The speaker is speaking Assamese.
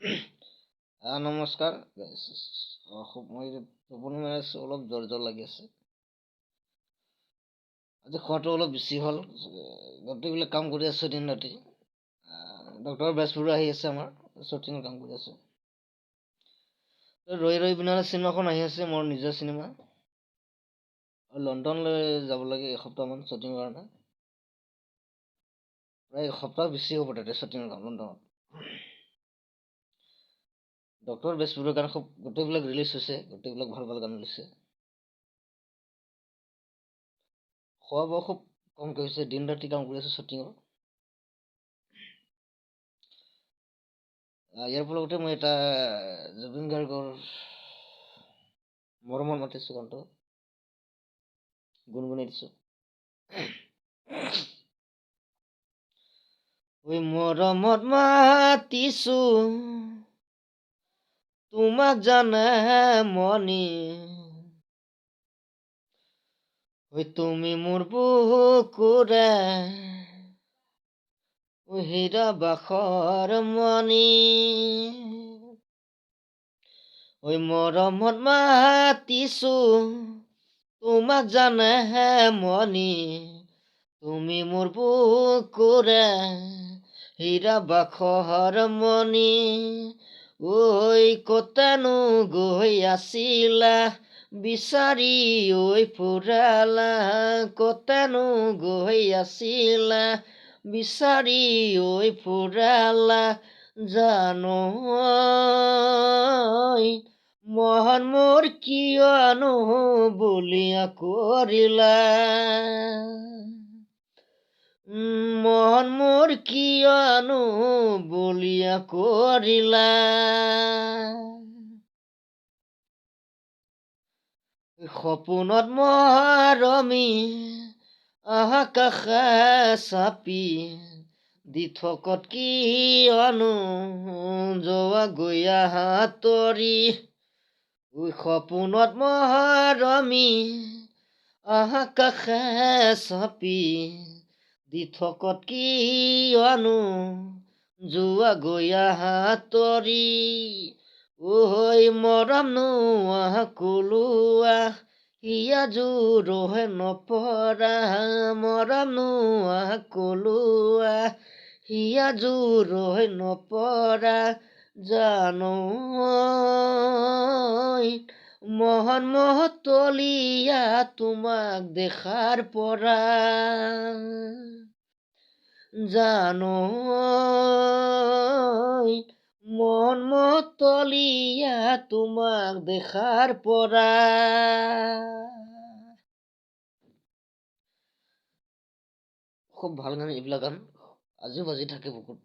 নমস্কাৰ মই টোপনি মাৰি আছোঁ, অলপ জ্বৰ লাগি আছে। আজি খোৱাটো অলপ বেছি হ'ল, গোটেইবিলাক কাম কৰি আছোঁ দিন ৰাতি। ডক্টৰ বেজবৰুৱা আহি আছে, আমাৰ শ্বুটিঙৰ কাম কৰি আছে। ৰৈ বিনালে চিনেমাখন আহি আছে, মোৰ নিজৰ চিনেমা। লণ্ডনলৈ যাব লাগে এসপ্তাহমান শ্বুটিঙৰ কাৰণে। প্ৰায় এসপ্তাহ বেছি হ'ব তাতে শ্বুটিঙৰ কাম লণ্ডনত। ডক্টৰ বেজবৰুৱাৰ গান খুব গোটেইবিলাক ৰিলিজ হৈছে, গোটেইবিলাক ভাল গান লৈছে। খোৱা বোৱা খুব কমকৈ হৈছে, দিন ৰাতি কাম কৰি আছোঁ শ্বুটিঙৰ। ইয়াৰ ফলতে মই এটা জুবিন গাৰ্গৰ মৰমৰ মাতিছোঁ গানটো গুণগুণাই দিছোঁ। ঐ মৰমত মাতিছোঁ তোমাক জানে মনি, ঐ তুমি মোৰ বুকুৰে হীৰা বাখৰ মণি, ঐ মৰমত মাতিছোঁ তোমাক জানে মনি, তুমি মোৰ বুকুৰে হীৰা বাখৰ মণি, ঐ কতেনো গৈ আছিলা বিচাৰি ঐ ফুৰালা, কতেনো গৈ আছিলা বিচাৰি ঐ ফুৰালা, জানো মন মোৰ কিয়নো বলিয়া কৰিলা, মন মোৰ কিয়নো বলিয়া কৰিলা, সপোনত মৰমি আকাশে চাপি দি থকত কিয়নো যোৱা গয়া হাতৰি, সপোনত মৰমি আকাশে চাপি দি থকত কিয়নো যোৱা গয়া হাতৰি, ঐ মৰম নোৱা কলোৱা হিয়া জোৰহে নপৰা, মৰম নোৱা কলোৱা হিয়া জোৰহে নপৰা, জানো মহন মহতলীয়া তোমাক দেখাৰ পৰা, জানো মন মতলীয়া তোমাক দেখাৰ পৰা। খুব ভাল গান, এইবিলাক গান আজিও বাজি থাকে বুকুত।